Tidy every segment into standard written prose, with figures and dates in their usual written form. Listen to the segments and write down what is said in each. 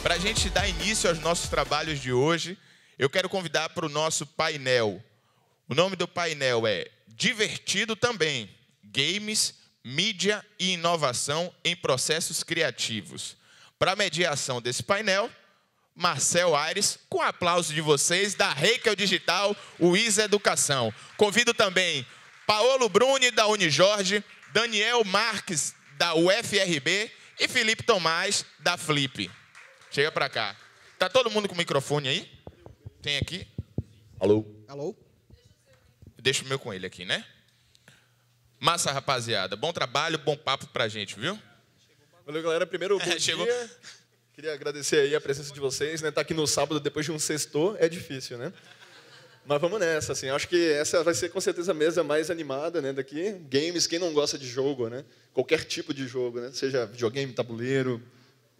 Para a gente dar início aos nossos trabalhos de hoje, eu quero convidar para o nosso painel. O nome do painel é Divertido Também, Games, Mídia e Inovação em Processos Criativos. Para a mediação desse painel, Marcel Aires, com aplauso de vocês, da Reikel Digital, Wiz Educação. Convido também Paolo Bruni, da Unijorge, Daniel Marques, da UFRB e Felipe Tomás, da Flip. Chega para cá. Tá todo mundo com o microfone aí? Tem aqui? Alô? Alô? Deixa o meu com ele aqui, né? Massa, rapaziada. Bom trabalho, bom papo pra gente, viu? Valeu, galera. Primeiro, bom Chegou. dia. Queria agradecer aí a presença de vocês, né? Tá aqui no sábado, depois de um sextou, é difícil, né? Mas vamos nessa, assim. Acho que essa vai ser, com certeza, a mesa mais animada, né, daqui. Games, quem não gosta de jogo, né? Qualquer tipo de jogo, né? Seja videogame, tabuleiro,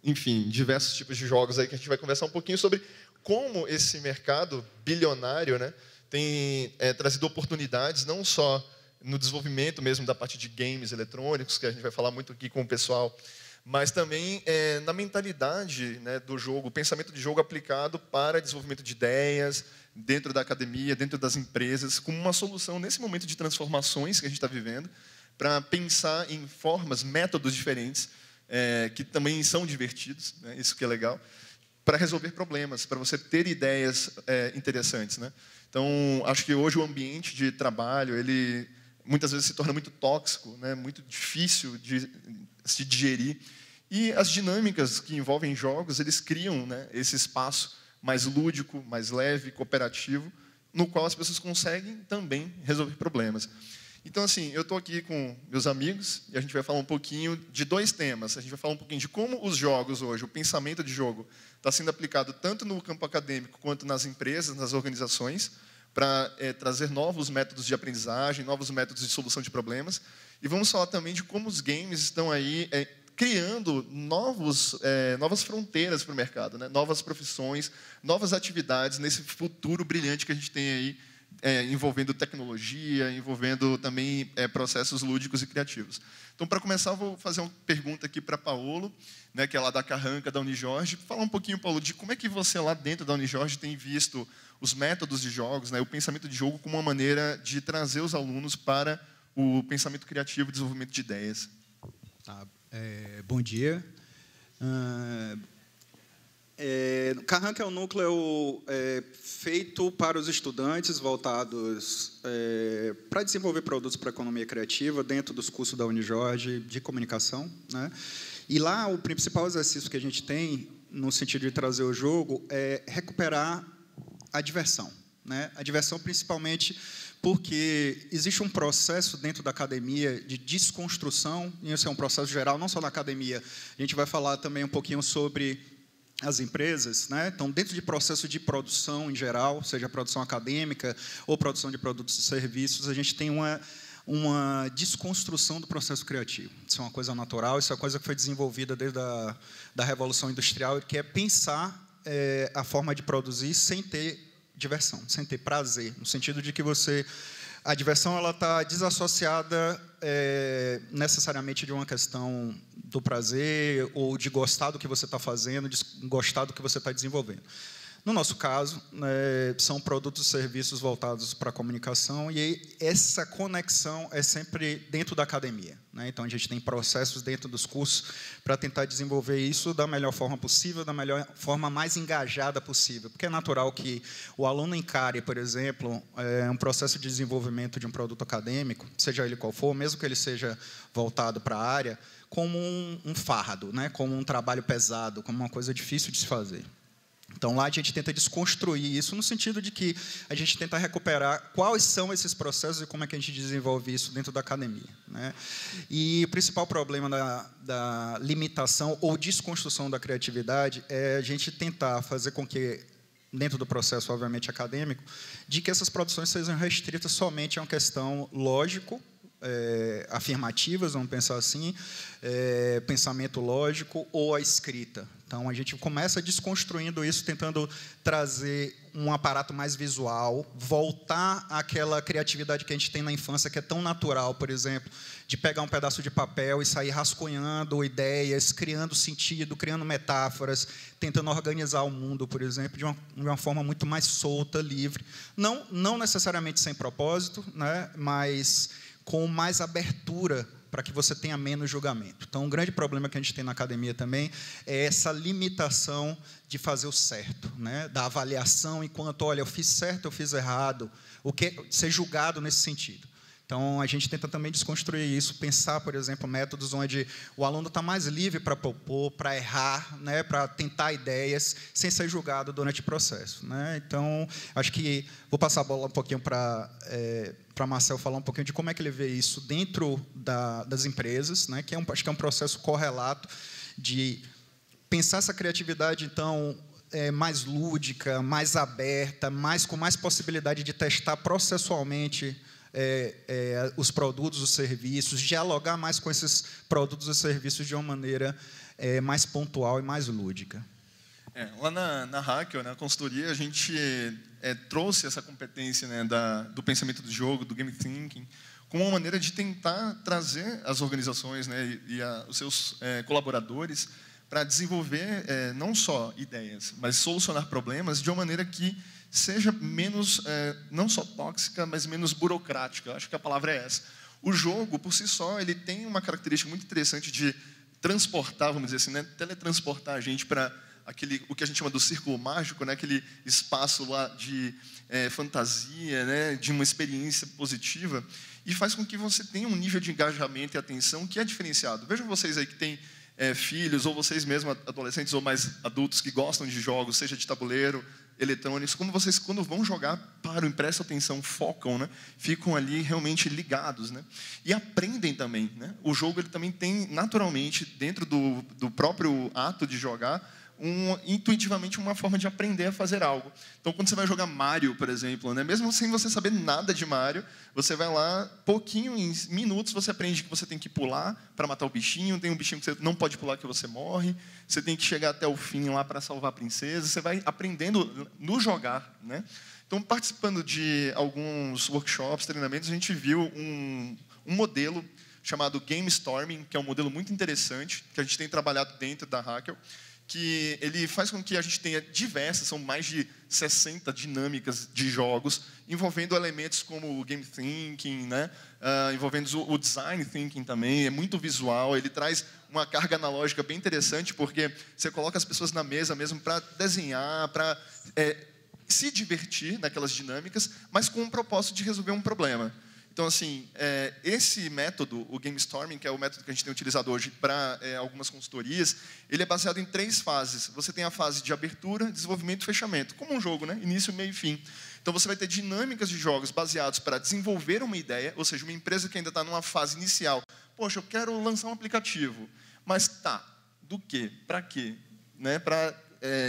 enfim, diversos tipos de jogos aí que a gente vai conversar um pouquinho sobre como esse mercado bilionário, né, tem trazido oportunidades, não só no desenvolvimento mesmo da parte de games eletrônicos, que a gente vai falar muito aqui com o pessoal, mas também na mentalidade, né, do jogo, o pensamento de jogo aplicado para desenvolvimento de ideias dentro da academia, dentro das empresas, como uma solução nesse momento de transformações que a gente está vivendo, para pensar em formas, métodos diferentes, que também são divertidos, né, isso que é legal, para resolver problemas, para você ter ideias interessantes, né? Então, acho que hoje o ambiente de trabalho, ele muitas vezes se torna muito tóxico, né, muito difícil de se digerir. E as dinâmicas que envolvem jogos, eles criam, né, esse espaço mais lúdico, mais leve, cooperativo, no qual as pessoas conseguem também resolver problemas. Então, assim, eu estou aqui com meus amigos e a gente vai falar um pouquinho de dois temas. A gente vai falar um pouquinho de como os jogos hoje, o pensamento de jogo, está sendo aplicado tanto no campo acadêmico quanto nas empresas, nas organizações, para trazer novos métodos de aprendizagem, novos métodos de solução de problemas. E vamos falar também de como os games estão aí criando novas fronteiras para o mercado, né? Novas profissões, novas atividades nesse futuro brilhante que a gente tem aí, envolvendo tecnologia, envolvendo também processos lúdicos e criativos. Então, para começar, eu vou fazer uma pergunta aqui para Paolo, né, que é lá da Carranca, da Unijorge. Falar um pouquinho, Paulo, de como é que você lá dentro da Unijorge tem visto os métodos de jogos, né, o pensamento de jogo como uma maneira de trazer os alunos para o pensamento criativo e desenvolvimento de ideias. Bom dia. Carranca é um núcleo feito para os estudantes, voltados para desenvolver produtos para a economia criativa dentro dos cursos da Unijorge de comunicação, né? E lá o principal exercício que a gente tem, no sentido de trazer o jogo, é recuperar a diversão, né? A diversão principalmente porque existe um processo dentro da academia de desconstrução, e esse é um processo geral, não só na academia. A gente vai falar também um pouquinho sobre as empresas, né? Então, dentro de processo de produção em geral, seja produção acadêmica ou produção de produtos e serviços, a gente tem uma desconstrução do processo criativo. Isso é uma coisa natural, isso é uma coisa que foi desenvolvida desde da Revolução Industrial, que é pensar a forma de produzir sem ter diversão, sem ter prazer, no sentido de que a diversão ela está desassociada necessariamente de uma questão do prazer ou de gostar do que você está fazendo, de gostar do que você está desenvolvendo. No nosso caso, são produtos e serviços voltados para a comunicação, e aí essa conexão é sempre dentro da academia, né? Então, a gente tem processos dentro dos cursos para tentar desenvolver isso da melhor forma possível, da melhor forma mais engajada possível, porque é natural que o aluno encare, por exemplo, um processo de desenvolvimento de um produto acadêmico, seja ele qual for, mesmo que ele seja voltado para a área, como um fardo, né? Como um trabalho pesado, como uma coisa difícil de se fazer. Então, lá a gente tenta desconstruir isso no sentido de que a gente tenta recuperar quais são esses processos e como é que a gente desenvolve isso dentro da academia, né? E o principal problema da limitação ou desconstrução da criatividade é a gente tentar fazer com que, dentro do processo, obviamente, acadêmico, de que essas produções sejam restritas somente a uma questão afirmativas, vamos pensar assim, pensamento lógico ou a escrita. Então, a gente começa desconstruindo isso, tentando trazer um aparato mais visual, voltar àquela criatividade que a gente tem na infância, que é tão natural, por exemplo, de pegar um pedaço de papel e sair rascunhando ideias, criando sentido, criando metáforas, tentando organizar o mundo, por exemplo, de uma forma muito mais solta, livre. Não necessariamente sem propósito, né, mas com mais abertura para que você tenha menos julgamento. Então, um grande problema que a gente tem na academia também é essa limitação de fazer o certo, né? Da avaliação enquanto, olha, eu fiz certo, eu fiz errado, o que ser julgado nesse sentido. Então, a gente tenta também desconstruir isso, pensar, por exemplo, métodos onde o aluno está mais livre para propor, para errar, né, para tentar ideias, sem ser julgado durante o processo, né? Então, acho que vou passar a bola um pouquinho para Marcel falar um pouquinho de como é que ele vê isso dentro das empresas, né, que acho que é um processo correlato de pensar essa criatividade, então, mais lúdica, mais aberta, com mais possibilidade de testar processualmente os produtos, os serviços, dialogar mais com esses produtos e serviços de uma maneira mais pontual e mais lúdica. Lá na Hackel, na consultoria, a gente trouxe essa competência, né, do pensamento do jogo, do game thinking, como uma maneira de tentar trazer as organizações, né, e os seus colaboradores para desenvolver não só ideias, mas solucionar problemas de uma maneira que seja menos, não só tóxica, mas menos burocrática. Eu acho que a palavra é essa. O jogo, por si só, ele tem uma característica muito interessante de transportar, vamos dizer assim, né, teletransportar a gente para o que a gente chama do círculo mágico, né, aquele espaço lá de fantasia, né, de uma experiência positiva, e faz com que você tenha um nível de engajamento e atenção que é diferenciado. Vejam vocês aí que têm filhos, ou vocês mesmos, adolescentes ou mais adultos que gostam de jogos, seja de tabuleiro, eletrônicos, como vocês, quando vão jogar, param, prestam atenção, focam, né? Ficam ali realmente ligados, né? E aprendem também, né? O jogo ele também tem, naturalmente, dentro do próprio ato de jogar, intuitivamente uma forma de aprender a fazer algo. Então, quando você vai jogar Mario, por exemplo, né? Mesmo sem você saber nada de Mario, você vai lá, pouquinho, em minutos, você aprende que você tem que pular para matar o bichinho, tem um bichinho que você não pode pular que você morre, você tem que chegar até o fim lá para salvar a princesa, você vai aprendendo no jogar, né? Então, participando de alguns workshops, treinamentos, a gente viu um modelo chamado Game Storming, que é um modelo muito interessante, que a gente tem trabalhado dentro da Hackel, que ele faz com que a gente tenha diversas, são mais de 60 dinâmicas de jogos, envolvendo elementos como o game thinking, né? Envolvendo o design thinking também, é muito visual, ele traz uma carga analógica bem interessante, porque você coloca as pessoas na mesa mesmo para desenhar, para se divertir naquelas dinâmicas, mas com o propósito de resolver um problema. Então, assim, esse método, o Game Storming, que é o método que a gente tem utilizado hoje para algumas consultorias, ele é baseado em 3 fases. Você tem a fase de abertura, desenvolvimento e fechamento, como um jogo, né? Início, meio e fim. Então, você vai ter dinâmicas de jogos baseados para desenvolver uma ideia, ou seja, uma empresa que ainda está numa fase inicial. Poxa, eu quero lançar um aplicativo, mas tá, do quê? Para quê? Né? Para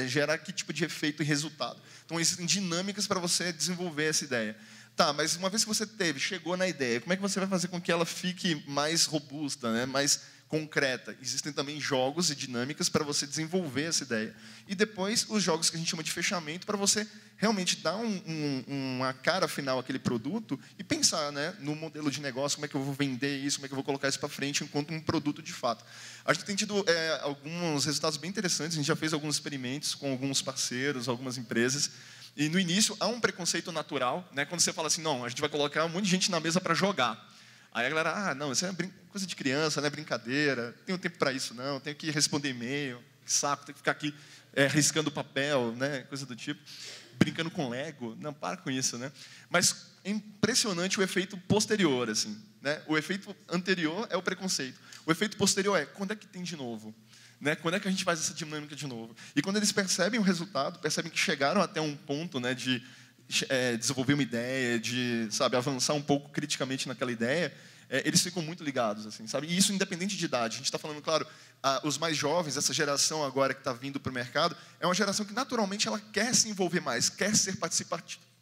gerar que tipo de efeito e resultado. Então, existem dinâmicas para você desenvolver essa ideia. Tá, mas uma vez que você chegou na ideia, como é que você vai fazer com que ela fique mais robusta, né? Mais concreta? Existem também jogos e dinâmicas para você desenvolver essa ideia. E depois, os jogos que a gente chama de fechamento, para você realmente dar uma cara final àquele produto e pensar, né, no modelo de negócio, como é que eu vou vender isso, como é que eu vou colocar isso para frente enquanto um produto de fato. A gente tem tido alguns resultados bem interessantes, a gente já fez alguns experimentos com alguns parceiros, algumas empresas. E no início há um preconceito natural, né? Quando você fala assim, não, a gente vai colocar um monte de gente na mesa para jogar. Aí a galera, não, isso é coisa de criança, não é brincadeira, não tenho tempo para isso não, tenho que responder e-mail, que saco, tenho que ficar aqui riscando papel, né? Coisa do tipo, brincando com Lego, não, para com isso, né? Mas é impressionante o efeito posterior, assim, né? O efeito anterior é o preconceito, o efeito posterior é, quando é que tem de novo? Né? Quando é que a gente faz essa dinâmica de novo? E quando eles percebem o resultado, percebem que chegaram até um ponto, né, de desenvolver uma ideia, de, sabe, avançar um pouco criticamente naquela ideia, eles ficam muito ligados, assim, sabe? E isso independente de idade. A gente está falando, claro, os mais jovens, essa geração agora que está vindo para o mercado, é uma geração que naturalmente ela quer se envolver mais, quer ser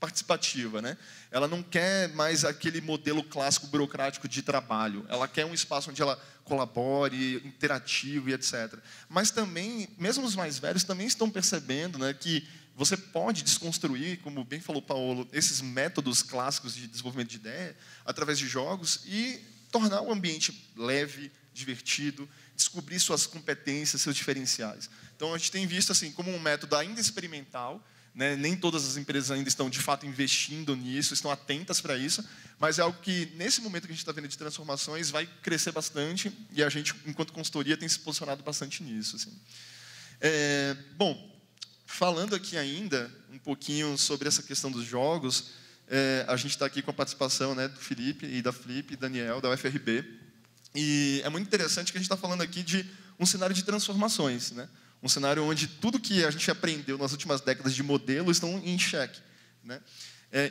participativa, né? Ela não quer mais aquele modelo clássico burocrático de trabalho. Ela quer um espaço onde ela colabore, interativo e etc. Mas também, mesmo os mais velhos também estão percebendo, né, que você pode desconstruir, como bem falou Paulo, esses métodos clássicos de desenvolvimento de ideia através de jogos e tornar o ambiente leve, divertido, descobrir suas competências, seus diferenciais. Então, a gente tem visto assim como um método ainda experimental, né? Nem todas as empresas ainda estão, de fato, investindo nisso, estão atentas para isso, mas é algo que, nesse momento que a gente está vendo de transformações, vai crescer bastante e a gente, enquanto consultoria, tem se posicionado bastante nisso. Assim. Bom, falando aqui ainda um pouquinho sobre essa questão dos jogos, a gente está aqui com a participação, né, do Felipe e da Flip, Daniel, da UFRB, e é muito interessante que a gente está falando aqui de um cenário de transformações, né? Um cenário onde tudo que a gente aprendeu nas últimas décadas de modelo estão em xeque, né?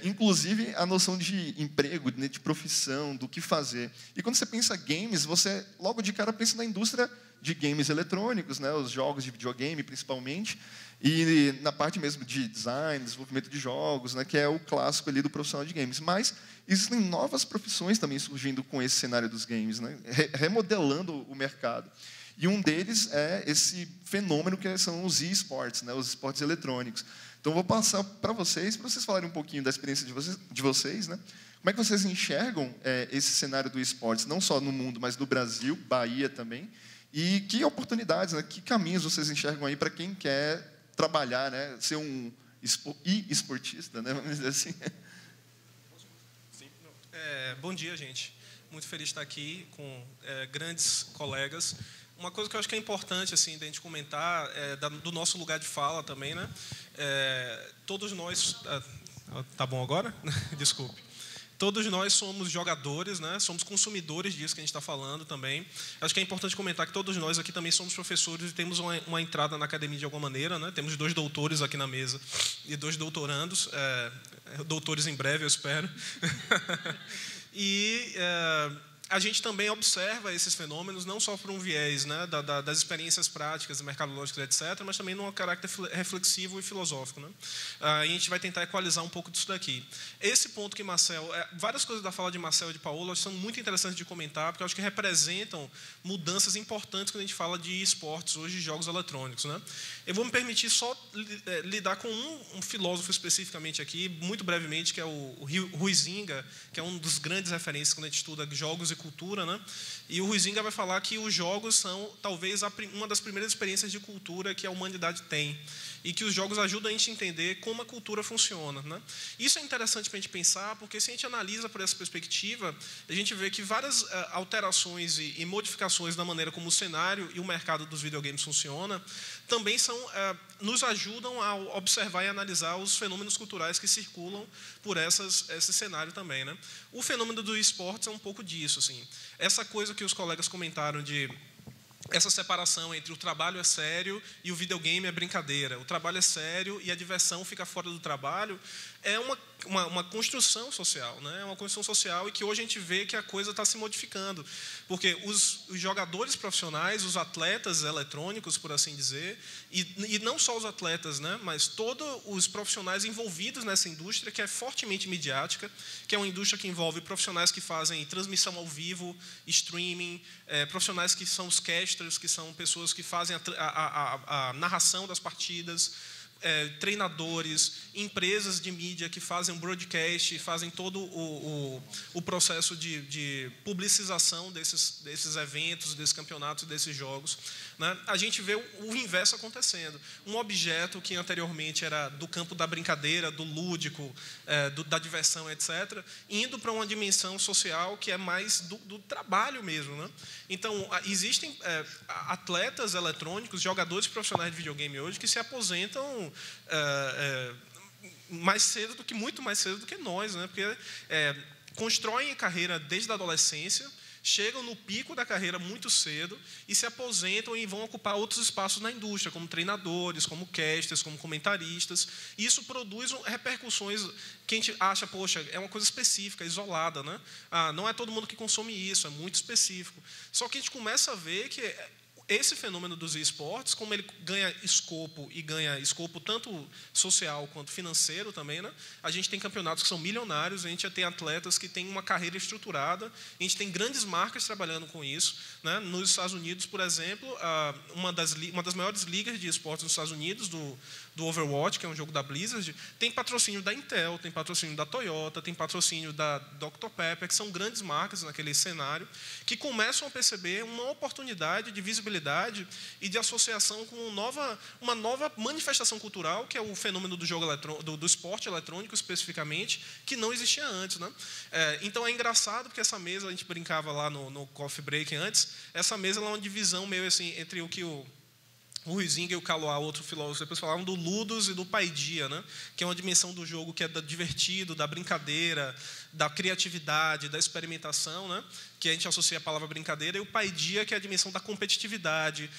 Inclusive a noção de emprego, né, de profissão, do que fazer. E quando você pensa games, você logo de cara pensa na indústria de games eletrônicos, né, os jogos de videogame principalmente, e na parte mesmo de design, desenvolvimento de jogos, né, que é o clássico ali do profissional de games. Mas existem novas profissões também surgindo com esse cenário dos games, né, remodelando o mercado. E um deles é esse fenômeno que são os e-sports, né, os esportes eletrônicos. Então, vou passar para vocês falarem um pouquinho da experiência de vocês, né? Como é que vocês enxergam esse cenário do e-sports, não só no mundo, mas no Brasil, Bahia também, e que oportunidades, né, que caminhos vocês enxergam aí para quem quer trabalhar, né, ser um e-esportista, né, vamos dizer assim. Bom dia, gente. Muito feliz de estar aqui com grandes colegas. Uma coisa que eu acho que é importante assim, da gente comentar do nosso lugar de fala também, né? Todos nós... tá bom agora? Desculpe. Todos nós somos jogadores, né? Somos consumidores disso que a gente está falando também. Acho que é importante comentar que todos nós aqui também somos professores e temos uma entrada na academia de alguma maneira, né? Temos 2 doutores aqui na mesa e 2 doutorandos, doutores em breve, eu espero. E a gente também observa esses fenômenos não só por um viés, né, das experiências práticas, mercadológicas, etc., mas também num caráter reflexivo e filosófico, né? A gente vai tentar equalizar um pouco disso daqui. Esse ponto que Marcel... várias coisas da fala de Marcel e de Paulo são muito interessantes de comentar, porque eu acho que representam mudanças importantes quando a gente fala de esportes, hoje de jogos eletrônicos, né? Eu vou me permitir só lidar com um filósofo especificamente aqui, muito brevemente, que é o Huizinga, que é um dos grandes referências quando a gente estuda jogos e cultura, né? E o Huizinga vai falar que os jogos são talvez uma das primeiras experiências de cultura que a humanidade tem e que os jogos ajudam a gente a entender como a cultura funciona, né? Isso é interessante para a gente pensar, porque se a gente analisa por essa perspectiva, a gente vê que várias alterações e modificações na maneira como o cenário e o mercado dos videogames funciona também nos ajudam a observar e analisar os fenômenos culturais que circulam por esse cenário também, né? O fenômeno do esportes é um pouco disso, assim. Essa coisa que os colegas comentaram de essa separação entre o trabalho é sério e o videogame é brincadeira. O trabalho é sério e a diversão fica fora do trabalho. É uma construção social, né? É uma construção social e que hoje a gente vê que a coisa está se modificando. Porque os jogadores profissionais, os atletas eletrônicos, por assim dizer, e não só os atletas, né? Mas todos os profissionais envolvidos nessa indústria, que é fortemente midiática, que é uma indústria que envolve profissionais que fazem transmissão ao vivo, streaming, profissionais que são os casters, que são pessoas que fazem a narração das partidas, treinadores, empresas de mídia que fazem o broadcast, fazem todo o processo de publicização desses eventos, desses campeonatos, desses jogos, né? A gente vê o inverso acontecendo. Um objeto que anteriormente era do campo da brincadeira, do lúdico, da diversão, etc., indo para uma dimensão social que é mais do trabalho mesmo, né? Então, existem atletas eletrônicos, jogadores profissionais de videogame hoje que se aposentam muito mais cedo do que nós, né? Porque constroem carreira desde a adolescência, chegam no pico da carreira muito cedo e se aposentam e vão ocupar outros espaços na indústria, como treinadores, como casters, como comentaristas. E isso produz repercussões que a gente acha, poxa, é uma coisa específica, isolada, né? Não é todo mundo que consome isso, é muito específico. Só que a gente começa a ver que esse fenômeno dos esportes, como ele ganha escopo tanto social quanto financeiro também, né? A gente tem campeonatos que são milionários, a gente já tem atletas que têm uma carreira estruturada, a gente tem grandes marcas trabalhando com isso, né? Nos Estados Unidos, por exemplo, uma das maiores ligas de esportes nos Estados Unidos, do Overwatch, que é um jogo da Blizzard, tem patrocínio da Intel, tem patrocínio da Toyota, tem patrocínio da Dr. Pepper, que são grandes marcas naquele cenário, que começam a perceber uma oportunidade de visibilidade e de associação com uma nova manifestação cultural, que é o fenômeno do esporte eletrônico, especificamente, que não existia antes, né? Então, é engraçado, porque essa mesa, a gente brincava lá no coffee break antes, essa mesa ela é uma divisão meio assim, entre o que o Huizinga e o Caloá, outro filósofo, depois falavam do Ludus e do Paideia, né? Que é uma dimensão do jogo que é divertido, da brincadeira, da criatividade, da experimentação, né? Que a gente associa a palavra brincadeira, e o Paideia, que é a dimensão da competitividade,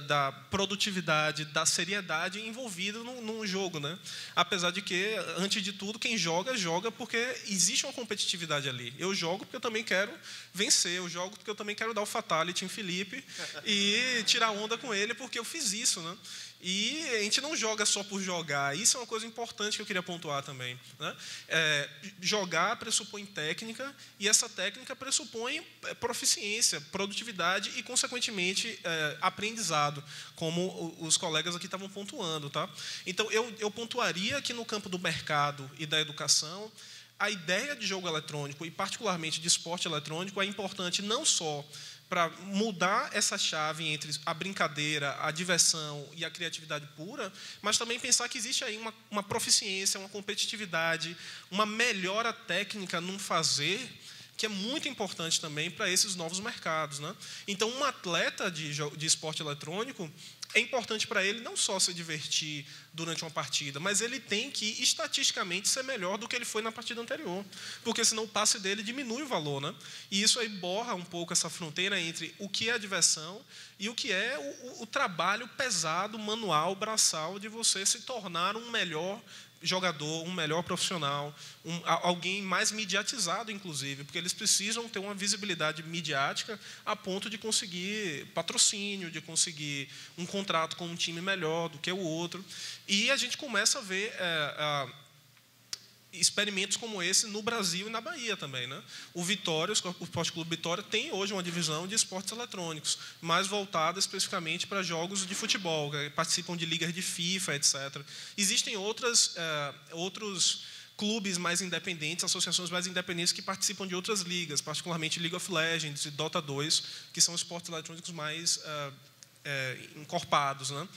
da produtividade, da seriedade envolvida num jogo, né? Apesar de que, antes de tudo, quem joga porque existe uma competitividade ali. Eu jogo porque eu também quero vencer, eu jogo porque eu também quero dar o fatality em Felipe e tirar onda com ele porque eu fiz isso, né? E a gente não joga só por jogar. Isso é uma coisa importante que eu queria pontuar também, né? Jogar pressupõe técnica, e essa técnica pressupõe proficiência, produtividade e, consequentemente, aprendizado, como os colegas aqui estavam pontuando, tá? Então, eu pontuaria que no campo do mercado e da educação, a ideia de jogo eletrônico, e particularmente de esporte eletrônico, é importante não só para mudar essa chave entre a brincadeira, a diversão e a criatividade pura, mas também pensar que existe aí uma proficiência, uma competitividade, uma melhora técnica num fazer, que é muito importante também para esses novos mercados, né? Então, um atleta de esporte eletrônico, é importante para ele não só se divertir durante uma partida, mas ele tem que, estatisticamente, ser melhor do que ele foi na partida anterior, porque senão o passe dele diminui o valor, né? E isso aí borra um pouco essa fronteira entre o que é a diversão e o que é o trabalho pesado, manual, braçal, de você se tornar um melhor jogador, um melhor profissional, alguém mais mediatizado, inclusive, porque eles precisam ter uma visibilidade midiática a ponto de conseguir patrocínio, de conseguir um contrato com um time melhor do que o outro. E a gente começa a ver experimentos como esse no Brasil e na Bahia também, né? O Vitória, o Esporte Clube Vitória, tem hoje uma divisão de esportes eletrônicos, mais voltada especificamente para jogos de futebol, que participam de ligas de FIFA, etc. Existem outros clubes mais independentes, associações mais independentes que participam de outras ligas, particularmente League of Legends e Dota 2, que são esportes eletrônicos mais encorpados, né?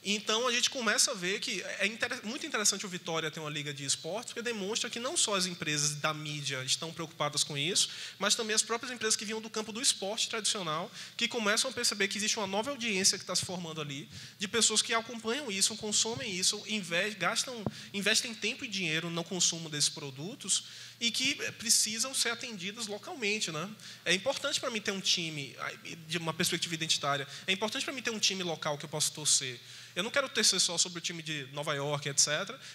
Então, a gente começa a ver que é muito interessante o Vitória ter uma liga de esportes, porque demonstra que não só as empresas da mídia estão preocupadas com isso, mas também as próprias empresas que vinham do campo do esporte tradicional, que começam a perceber que existe uma nova audiência que está se formando ali, de pessoas que acompanham isso, consomem isso, investem tempo e dinheiro no consumo desses produtos e que precisam ser atendidas localmente, né? É importante para mim ter um time, de uma perspectiva identitária, é importante para mim ter um time local que eu possa torcer. Eu não quero torcer só sobre o time de Nova York, etc.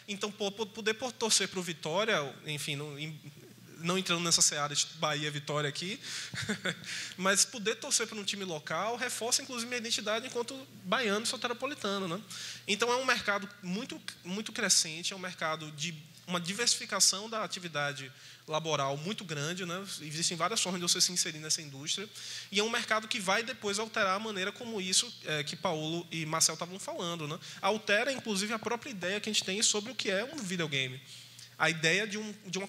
Então, poder torcer para o Vitória, enfim, não entrando nessa seara de Bahia-Vitória aqui, mas poder torcer para um time local reforça, inclusive, minha identidade enquanto baiano e soteropolitano, né? Então, é um mercado muito, muito crescente, é um mercado de uma diversificação da atividade laboral muito grande, né? Existem várias formas de você se inserir nessa indústria, e é um mercado que vai depois alterar a maneira como isso que Paulo e Marcel estavam falando, né? Altera, inclusive, a própria ideia que a gente tem sobre o que é um videogame. A ideia de uma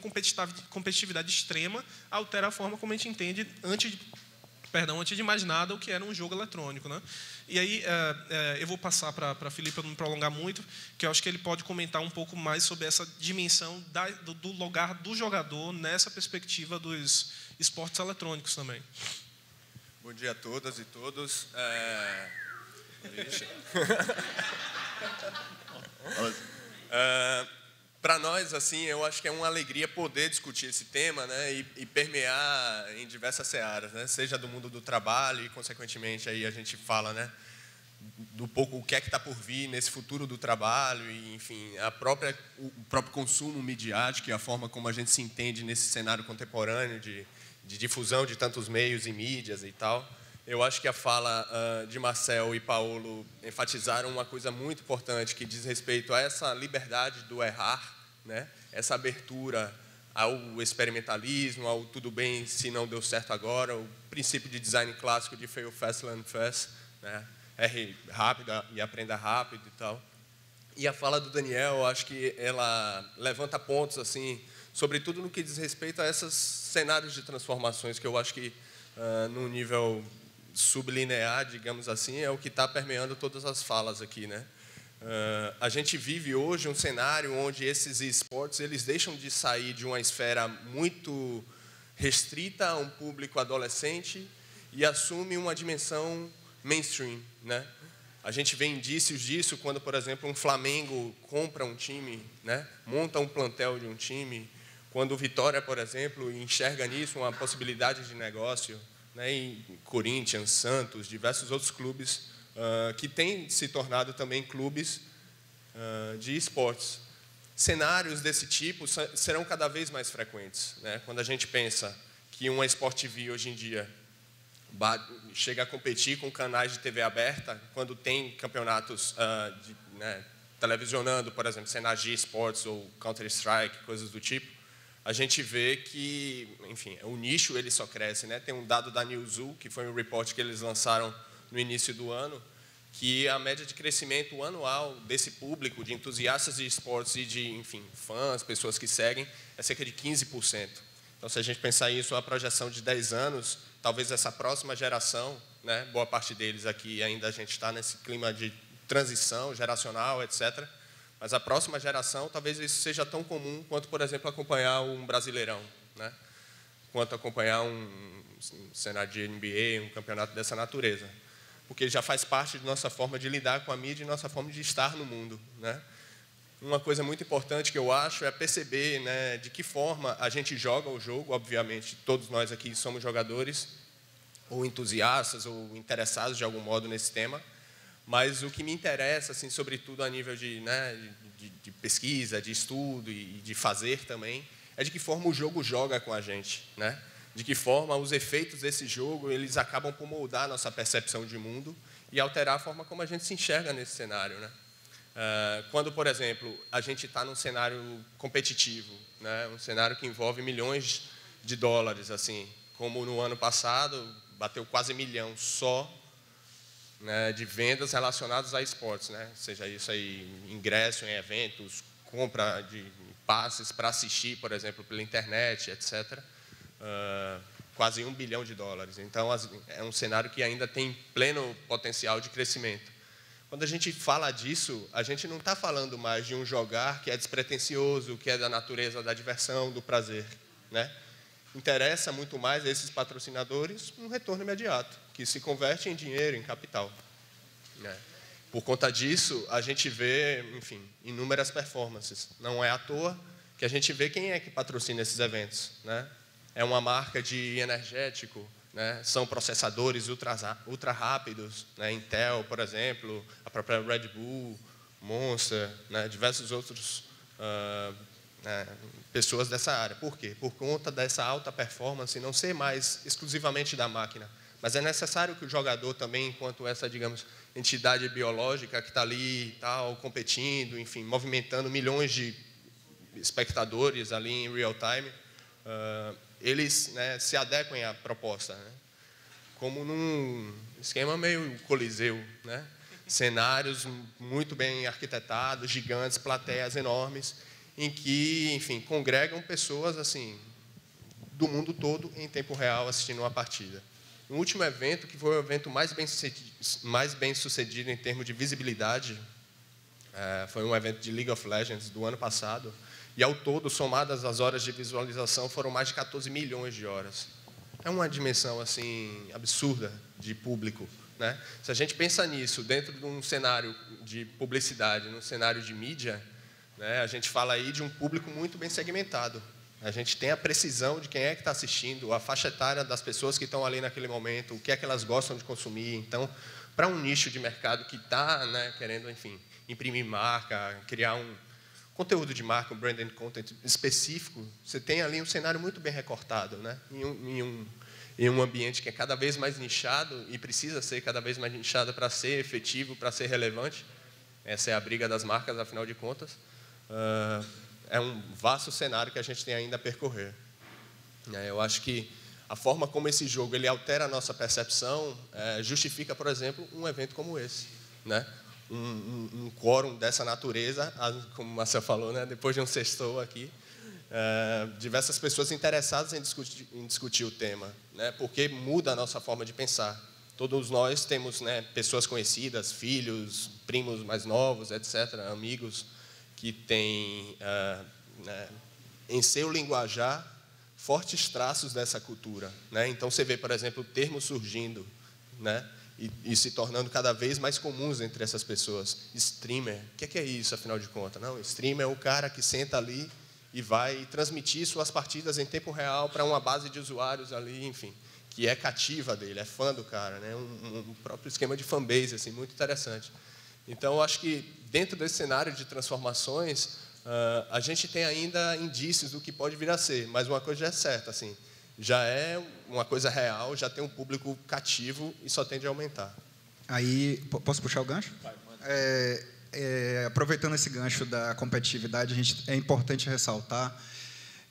competitividade extrema altera a forma como a gente entende, antes de mais nada, o que era um jogo eletrônico, né? E aí, eu vou passar para Felipe, para não me prolongar muito, que eu acho que ele pode comentar um pouco mais sobre essa dimensão do lugar do jogador nessa perspectiva dos esportes eletrônicos também. Bom dia a todas e todos. Para nós, assim, eu acho que é uma alegria poder discutir esse tema, né, e permear em diversas searas, né, seja do mundo do trabalho e, consequentemente, aí a gente fala, né, do pouco o que é que está por vir nesse futuro do trabalho e, enfim, o próprio consumo midiático e a forma como a gente se entende nesse cenário contemporâneo de difusão de tantos meios e mídias e tal. Eu acho que a fala de Marcel e Paulo enfatizaram uma coisa muito importante que diz respeito a essa liberdade do errar, né? Essa abertura ao experimentalismo, ao tudo bem se não deu certo agora, o princípio de design clássico de fail fast, learn fast, né? Erre rápido e aprenda rápido e tal. E a fala do Daniel, eu acho que ela levanta pontos assim, sobretudo no que diz respeito a esses cenários de transformações que eu acho que no nível sublinear, digamos assim, é o que está permeando todas as falas aqui, né? A gente vive hoje um cenário onde esses esportes eles deixam de sair de uma esfera muito restrita a um público adolescente e assume uma dimensão mainstream, né? A gente vê indícios disso quando, por exemplo, um Flamengo compra um time, né? Monta um plantel de um time, quando o Vitória, por exemplo, enxerga nisso uma possibilidade de negócio, né? E Corinthians, Santos, diversos outros clubes que têm se tornado também clubes de esportes. Cenários desse tipo serão cada vez mais frequentes, né? Quando a gente pensa que uma Sport TV hoje em dia chega a competir com canais de TV aberta, quando tem campeonatos né, televisionando, por exemplo, Synergy Sports ou Counter-Strike, coisas do tipo, a gente vê que, enfim, o nicho ele só cresce, né? Tem um dado da Newzoo, que foi um report que eles lançaram no início do ano, que a média de crescimento anual desse público de entusiastas de esportes e de, enfim, fãs, pessoas que seguem, é cerca de 15%. Então, se a gente pensar isso, a projeção de 10 anos, talvez essa próxima geração, né, boa parte deles aqui ainda a gente está nesse clima de transição geracional, etc., mas a próxima geração, talvez isso seja tão comum quanto, por exemplo, acompanhar um Brasileirão, né? Quanto acompanhar um cenário de NBA, um campeonato dessa natureza. Porque ele já faz parte de nossa forma de lidar com a mídia e nossa forma de estar no mundo, né? Uma coisa muito importante que eu acho é perceber, né, de que forma a gente joga o jogo. Obviamente, todos nós aqui somos jogadores, ou entusiastas, ou interessados de algum modo nesse tema. Mas o que me interessa, assim, sobretudo a nível de, né, de pesquisa, de estudo e de fazer também, é de que forma o jogo joga com a gente, né? De que forma os efeitos desse jogo eles acabam por moldar a nossa percepção de mundo e alterar a forma como a gente se enxerga nesse cenário, né? Quando, por exemplo, a gente está num cenário competitivo, né? Um cenário que envolve milhões de dólares, assim, como no ano passado bateu quase 1 milhão só, né, de vendas relacionadas a esportes, né? Seja isso aí, ingresso em eventos, compra de passes para assistir, por exemplo, pela internet, etc. Quase 1 bilhão de dólares. Então, é um cenário que ainda tem pleno potencial de crescimento. Quando a gente fala disso, a gente não está falando mais de um jogar que é despretensioso, que é da natureza da diversão, do prazer, né? Interessa muito mais a esses patrocinadores um retorno imediato, que se converte em dinheiro, em capital, né? Por conta disso, a gente vê, enfim, inúmeras performances. Não é à toa que a gente vê quem é que patrocina esses eventos, né? É uma marca de energético, né? São processadores ultra rápidos, né? Intel, por exemplo, a própria Red Bull, Monster, né? Diversos outros pessoas dessa área. Por quê? Por conta dessa alta performance não ser mais exclusivamente da máquina, mas é necessário que o jogador também, enquanto essa, digamos, entidade biológica que está ali, tal, competindo, enfim, movimentando milhões de espectadores ali em real time, eles, né, se adequem à proposta, né? Como num esquema meio coliseu, né? Cenários muito bem arquitetados, gigantes, plateias enormes, em que, enfim, congregam pessoas assim do mundo todo em tempo real assistindo uma partida. O último evento, que foi o evento mais bem sucedido em termos de visibilidade, foi um evento de League of Legends do ano passado, e ao todo, somadas as horas de visualização, foram mais de 14 milhões de horas. É uma dimensão assim absurda de público, né? Se a gente pensa nisso dentro de um cenário de publicidade, num cenário de mídia, né, a gente fala aí de um público muito bem segmentado. A gente tem a precisão de quem é que está assistindo, a faixa etária das pessoas que estão ali naquele momento, o que é que elas gostam de consumir. Então, para um nicho de mercado que está, né, querendo, enfim, imprimir marca, criar um conteúdo de marca, um branded content específico, você tem ali um cenário muito bem recortado, né, em um ambiente que é cada vez mais nichado e precisa ser cada vez mais nichado para ser efetivo, para ser relevante. Essa é a briga das marcas, afinal de contas. É um vasto cenário que a gente tem ainda a percorrer. Eu acho que a forma como esse jogo ele altera a nossa percepção justifica, por exemplo, um evento como esse, né? Um quórum dessa natureza, como o Marcel falou, né? Depois de um sextou aqui, diversas pessoas interessadas em discutir o tema, né? Porque muda a nossa forma de pensar. Todos nós temos, né, pessoas conhecidas, filhos, primos mais novos, etc., amigos que têm né, em seu linguajar fortes traços dessa cultura, né? Então você vê, por exemplo, termos surgindo, né, e se tornando cada vez mais comuns entre essas pessoas. Streamer, o que é isso, afinal de contas? Não, streamer é o cara que senta ali e vai transmitir suas partidas em tempo real para uma base de usuários ali, enfim, que é cativa dele, é fã do cara, né? Um próprio esquema de fanbase, assim, muito interessante. Então, eu acho que dentro desse cenário de transformações, a gente tem ainda indícios do que pode vir a ser, mas uma coisa já é certa, assim, já é uma coisa real, já tem um público cativo e só tende a aumentar. Aí, posso puxar o gancho? Aproveitando esse gancho da competitividade, é importante ressaltar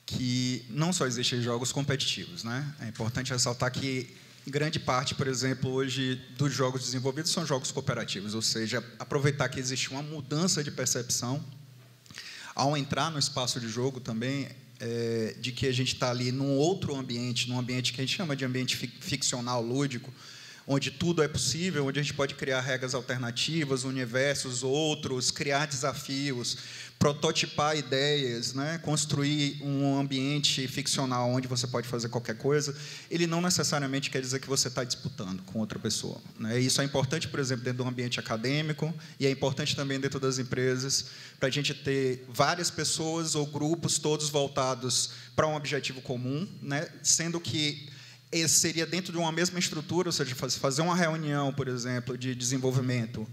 que não só existem jogos competitivos, né? É importante ressaltar que grande parte, por exemplo, hoje dos jogos desenvolvidos são jogos cooperativos, ou seja, aproveitar que existe uma mudança de percepção ao entrar no espaço de jogo também, de que a gente está ali num outro ambiente, num ambiente que a gente chama de ambiente ficcional, lúdico, onde tudo é possível, onde a gente pode criar regras alternativas, universos outros, criar desafios, prototipar ideias, né? Construir um ambiente ficcional onde você pode fazer qualquer coisa, ele não necessariamente quer dizer que você está disputando com outra pessoa, né? Isso é importante, por exemplo, dentro do ambiente acadêmico, e é importante também dentro das empresas, para a gente ter várias pessoas ou grupos todos voltados para um objetivo comum, né? Sendo que esse seria dentro de uma mesma estrutura, ou seja, fazer uma reunião, por exemplo, de desenvolvimento,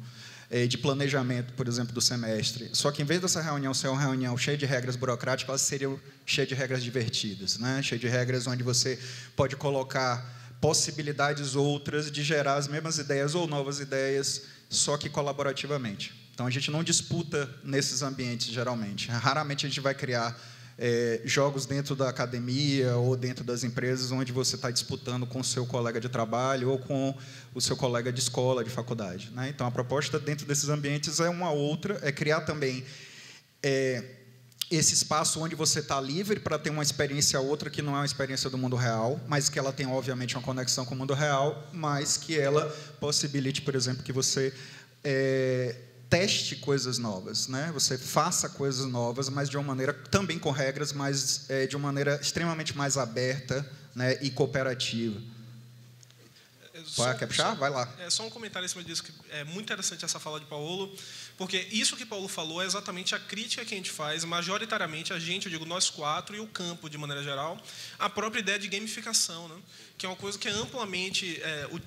de planejamento, por exemplo, do semestre. Só que, em vez dessa reunião ser uma reunião cheia de regras burocráticas, ela seria cheia de regras divertidas, né? Cheia de regras onde você pode colocar possibilidades outras de gerar as mesmas ideias ou novas ideias, só que colaborativamente. Então, a gente não disputa nesses ambientes, geralmente. Raramente a gente vai criar jogos dentro da academia ou dentro das empresas onde você está disputando com o seu colega de trabalho ou com o seu colega de escola, de faculdade, né? Então, a proposta dentro desses ambientes é uma outra, é criar também esse espaço onde você está livre para ter uma experiência outra que não é uma experiência do mundo real, mas que ela tem, obviamente, uma conexão com o mundo real, mas que ela possibilite, por exemplo, que você teste coisas novas, né? Você faça coisas novas, mas de uma maneira também com regras, mas de uma maneira extremamente mais aberta, né, e cooperativa. Quer puxar? Vai lá. Só um comentário em cima disso, que é muito interessante essa fala de Paulo, porque isso que Paulo falou é exatamente a crítica que a gente faz, majoritariamente a gente, eu digo nós quatro, e o campo, de maneira geral, a própria ideia de gamificação, né? Que é uma coisa que é amplamente,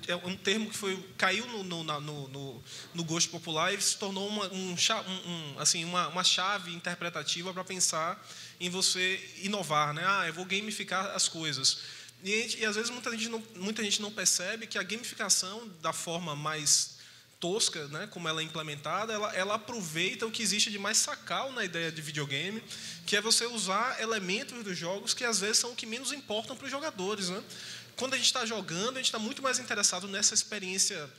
é um termo que caiu no gosto popular e se tornou uma chave interpretativa para pensar em você inovar, né? Eu vou gamificar as coisas. E às vezes muita gente não percebe que a gamificação, da forma mais tosca, né, como ela é implementada, ela aproveita o que existe de mais sacal na ideia de videogame, que é você usar elementos dos jogos que às vezes são o que menos importam para os jogadores, né? Quando a gente está jogando, a gente está muito mais interessado nessa experiência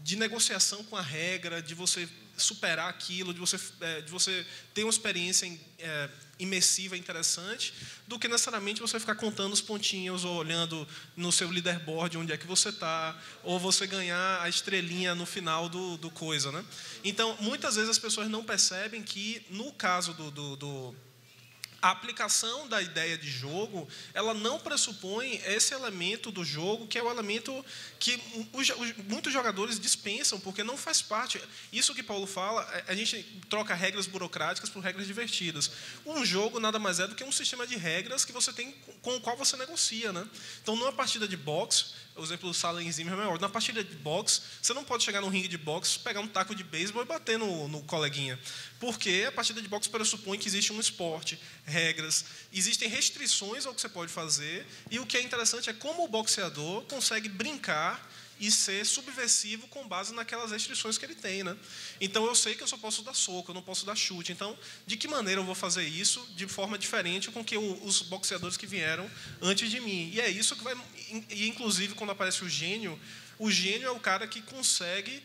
de negociação com a regra, de você superar aquilo, de você ter uma experiência imersiva interessante, do que necessariamente você ficar contando os pontinhos ou olhando no seu leaderboard onde é que você está, ou você ganhar a estrelinha no final do coisa, né? Então, muitas vezes as pessoas não percebem que, no caso a aplicação da ideia de jogo, ela não pressupõe esse elemento do jogo, que é o elemento que muitos jogadores dispensam, porque não faz parte. Isso que Paulo fala, a gente troca regras burocráticas por regras divertidas. Um jogo nada mais é do que um sistema de regras que você tem, com o qual você negocia, né? Então, numa partida de boxe, o exemplo do Salem Zimmer é maior. Na partida de boxe, você não pode chegar no ringue de boxe, pegar um taco de beisebol e bater no coleguinha. Porque a partida de boxe pressupõe que existe um esporte regras, existem restrições ao que você pode fazer, e o que é interessante é como o boxeador consegue brincar e ser subversivo com base naquelas restrições que ele tem, né? Então, eu sei que eu só posso dar soco, eu não posso dar chute. Então, de que maneira eu vou fazer isso de forma diferente com que os boxeadores que vieram antes de mim? E é isso que vai... E, inclusive, quando aparece o gênio é o cara que consegue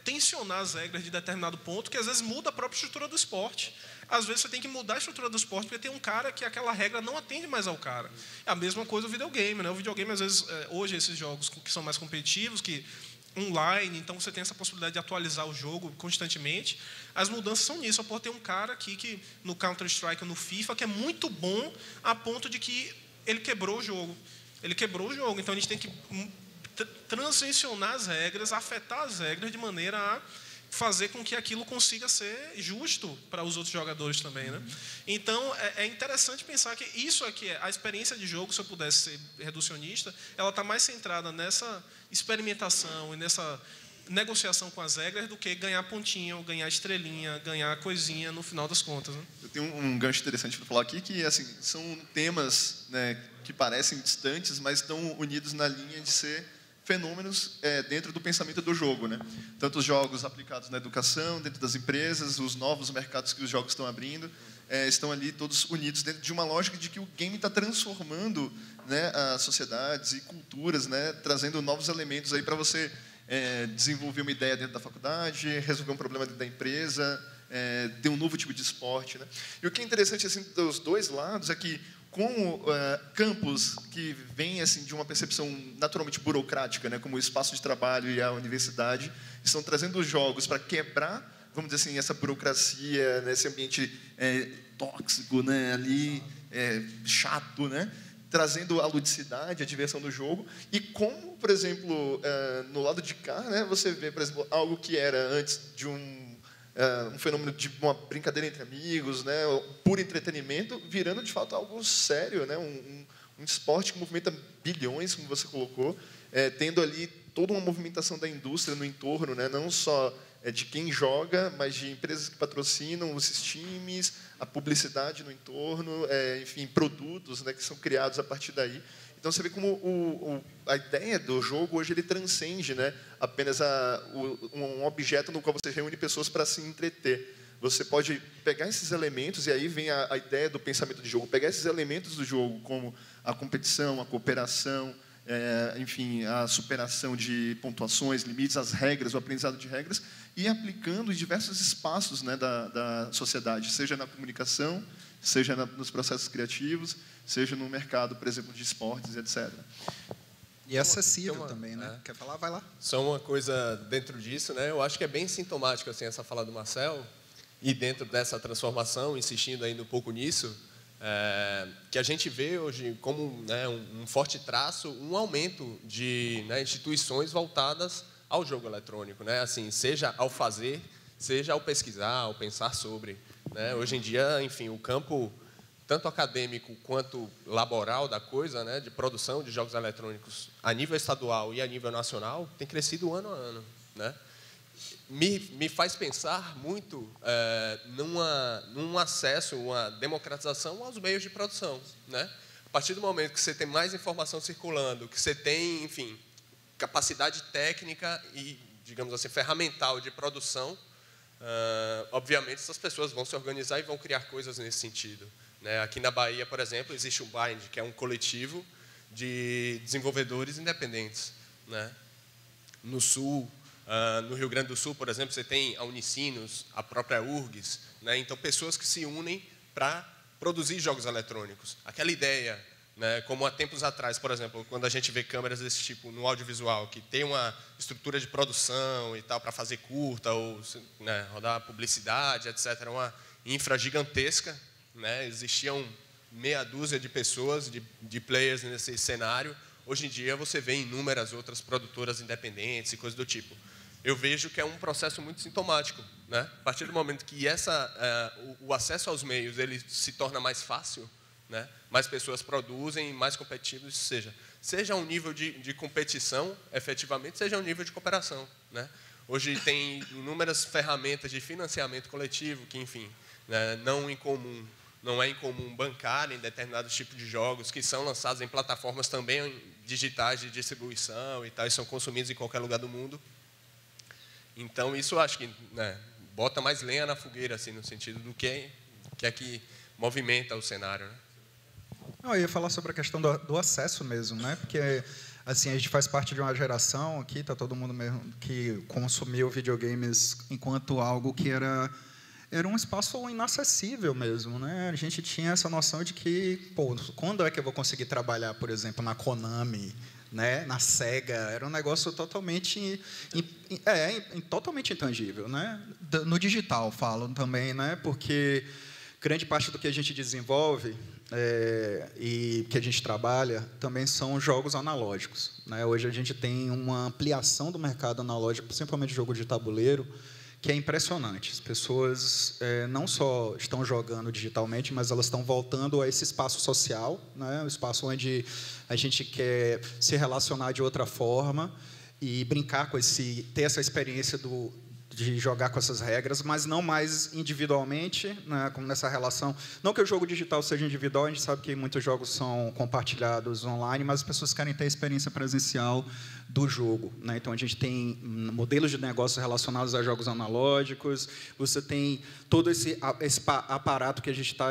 tensionar as regras de determinado ponto, que às vezes muda a própria estrutura do esporte. Às vezes você tem que mudar a estrutura do esporte porque tem um cara que aquela regra não atende mais ao cara. É a mesma coisa o videogame, né? O videogame, às vezes, hoje, esses jogos que são mais competitivos, que online, então você tem essa possibilidade de atualizar o jogo constantemente. As mudanças são nisso. Pode ter um cara aqui que no Counter-Strike ou no FIFA que é muito bom a ponto de que ele quebrou o jogo. Ele quebrou o jogo. Então a gente tem que transicionar as regras, afetar as regras de maneira a fazer com que aquilo consiga ser justo para os outros jogadores também, né? Então, é interessante pensar que isso aqui a experiência de jogo, se eu pudesse ser reducionista, ela está mais centrada nessa experimentação e nessa negociação com as regras do que ganhar pontinho, ganhar estrelinha, ganhar coisinha no final das contas, né? Eu tenho um gancho interessante para falar aqui, que assim, são temas, né, que parecem distantes, mas estão unidos na linha de ser fenômenos dentro do pensamento do jogo, né? Tanto os jogos aplicados na educação, dentro das empresas, os novos mercados que os jogos estão abrindo, estão ali todos unidos dentro de uma lógica de que o game está transformando, né, as sociedades e culturas, né, trazendo novos elementos aí para você desenvolver uma ideia dentro da faculdade, resolver um problema dentro da empresa, ter um novo tipo de esporte, né? E o que é interessante assim dos dois lados é que com campos que vêm assim de uma percepção naturalmente burocrática, né, como o espaço de trabalho e a universidade, estão trazendo os jogos para quebrar, vamos dizer assim, essa burocracia, né, esse ambiente tóxico, né, ali chato, né, trazendo a ludicidade, a diversão do jogo. E como, por exemplo, no lado de cá, né, você vê, por exemplo, algo que era antes de um fenômeno de uma brincadeira entre amigos, né, puro entretenimento, virando de fato algo sério, né, um esporte que movimenta bilhões, como você colocou, tendo ali toda uma movimentação da indústria no entorno, né, não só de quem joga, mas de empresas que patrocinam esses times, a publicidade no entorno, enfim, produtos, né, que são criados a partir daí. Então, você vê como a ideia do jogo hoje ele transcende, né, apenas um objeto no qual você reúne pessoas para se entreter. Você pode pegar esses elementos, e aí vem a ideia do pensamento de jogo, pegar esses elementos do jogo, como a competição, a cooperação, enfim, a superação de pontuações, limites, as regras, o aprendizado de regras, e aplicando em diversos espaços, né, da sociedade, seja na comunicação, seja nos processos criativos, seja no mercado, por exemplo, de esportes, etc. E acessível também, né? Quer falar? Vai lá. Só uma coisa dentro disso, né? Eu acho que é bem sintomático assim, essa fala do Marcel, e dentro dessa transformação, insistindo ainda um pouco nisso, que a gente vê hoje como, né, um forte traço, um aumento de, né, instituições voltadas ao jogo eletrônico, né? Assim, seja ao fazer, seja ao pesquisar, ao pensar sobre, né? Hoje em dia, enfim, o campo tanto acadêmico quanto laboral da coisa, né, de produção de jogos eletrônicos a nível estadual e a nível nacional, tem crescido ano a ano, né? Me faz pensar muito num acesso, uma democratização aos meios de produção, né? A partir do momento que você tem mais informação circulando, que você tem, enfim, capacidade técnica e, digamos assim, ferramental de produção, obviamente essas pessoas vão se organizar e vão criar coisas nesse sentido, né? Aqui na Bahia, por exemplo, existe o Bind, que é um coletivo de desenvolvedores independentes, né? No Sul, no Rio Grande do Sul, por exemplo, você tem a Unicinos, a própria URGS, né? Então, pessoas que se unem para produzir jogos eletrônicos. Aquela ideia, né, como há tempos atrás, por exemplo, quando a gente vê câmeras desse tipo no audiovisual, que tem uma estrutura de produção e tal, para fazer curta, ou, né, rodar publicidade, etc., uma infra gigantesca, né? Existiam meia dúzia de pessoas, de players nesse cenário. Hoje em dia, você vê inúmeras outras produtoras independentes e coisas do tipo. Eu vejo que é um processo muito sintomático, né? A partir do momento que o acesso aos meios ele se torna mais fácil, né? Mais pessoas produzem, mais competitivos, seja um nível de competição, efetivamente, seja um nível de cooperação, né? Hoje tem inúmeras ferramentas de financiamento coletivo que, enfim, né, não incomum, não é incomum bancarem determinados tipos de jogos que são lançados em plataformas também digitais de distribuição e tal, e são consumidos em qualquer lugar do mundo. Então, isso eu acho que, né, bota mais lenha na fogueira, assim, no sentido do que é que movimenta o cenário, né? Eu ia falar sobre a questão do acesso mesmo, né? Porque assim, a gente faz parte de uma geração aqui, tá todo mundo mesmo que consumiu videogames enquanto algo que era um espaço inacessível mesmo, né? A gente tinha essa noção de que, pô, quando é que eu vou conseguir trabalhar, por exemplo, na Konami, né? Na Sega? Era um negócio totalmente totalmente intangível, né? No digital, falo também, né? Porque grande parte do que a gente desenvolve e que a gente trabalha também são jogos analógicos, né? Hoje a gente tem uma ampliação do mercado analógico, principalmente jogo de tabuleiro, que é impressionante. As pessoas não só estão jogando digitalmente, mas elas estão voltando a esse espaço social, né? Um espaço onde a gente quer se relacionar de outra forma e brincar com ter essa experiência de jogar com essas regras, mas não mais individualmente, né, como nessa relação. Não que o jogo digital seja individual, a gente sabe que muitos jogos são compartilhados online, mas as pessoas querem ter a experiência presencial do jogo, né? Então, a gente tem modelos de negócio relacionados a jogos analógicos, você tem todo esse aparato que a gente está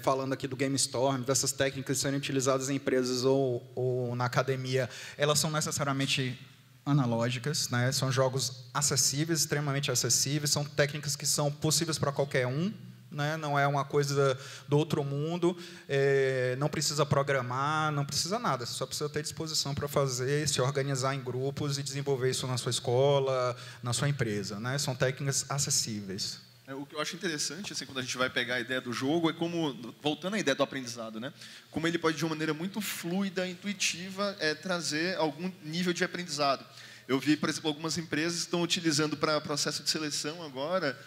falando aqui do Game Storm, dessas técnicas serem utilizadas em empresas ou na academia, elas são necessariamente analógicas, né? São jogos acessíveis, extremamente acessíveis, são técnicas que são possíveis para qualquer um, né? Não é uma coisa do outro mundo, não precisa programar, não precisa nada, só precisa ter disposição para fazer, se organizar em grupos e desenvolver isso na sua escola, na sua empresa, né? São técnicas acessíveis. O que eu acho interessante, assim, quando a gente vai pegar a ideia do jogo, é como, voltando à ideia do aprendizado, né? Como ele pode, de uma maneira muito fluida, intuitiva, trazer algum nível de aprendizado. Eu vi, por exemplo, algumas empresas que estão utilizando para processo de seleção agora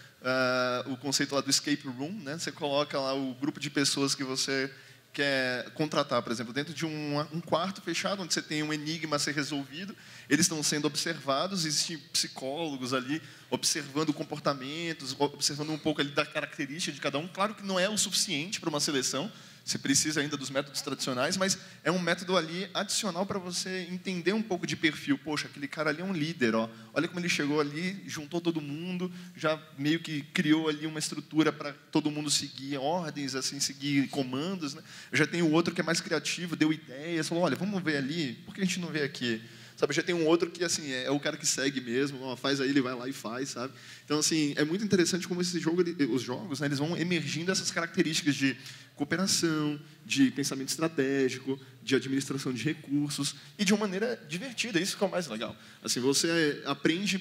o conceito lá do escape room, né? Você coloca lá o grupo de pessoas que você quer contratar, por exemplo, dentro de um quarto fechado, onde você tem um enigma a ser resolvido, eles estão sendo observados, existem psicólogos ali observando comportamentos, observando um pouco ali da característica de cada um. Claro que não é o suficiente para uma seleção, você precisa ainda dos métodos tradicionais, mas é um método ali adicional para você entender um pouco de perfil. Poxa, aquele cara ali é um líder, ó. Olha como ele chegou ali, juntou todo mundo, já meio que criou ali uma estrutura para todo mundo seguir ordens, assim, seguir comandos, né? Eu já tenho outro que é mais criativo, deu ideias, falou, olha, vamos ver ali, por que a gente não vê aqui? Sabe, já tem um outro que assim é o cara que segue mesmo, ó, faz aí, ele vai lá e faz, sabe? Então assim, é muito interessante como esse jogo, os jogos, né, eles vão emergindo essas características de cooperação, de pensamento estratégico, de administração de recursos e de uma maneira divertida. Isso que é o mais legal. Assim, você aprende,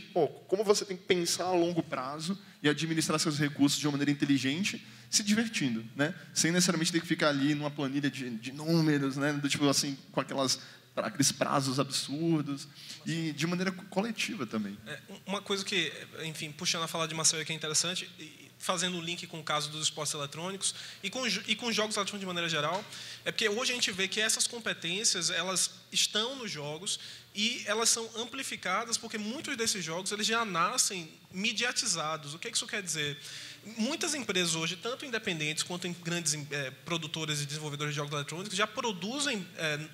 como você tem que pensar a longo prazo e administrar seus recursos de uma maneira inteligente, se divertindo, né? Sem necessariamente ter que ficar ali numa planilha de números, né? Do tipo assim, com aqueles prazos absurdos e de maneira coletiva também. Uma coisa que, enfim, puxando a falar de Marcelo que é interessante, fazendo o link com o caso dos esportes eletrônicos e com jogos eletrônicos de maneira geral, é porque hoje a gente vê que essas competências elas estão nos jogos e elas são amplificadas porque muitos desses jogos eles já nascem mediatizados. O que isso quer dizer? Muitas empresas hoje, tanto independentes quanto em grandes produtoras e desenvolvedores de jogos eletrônicos, já produzem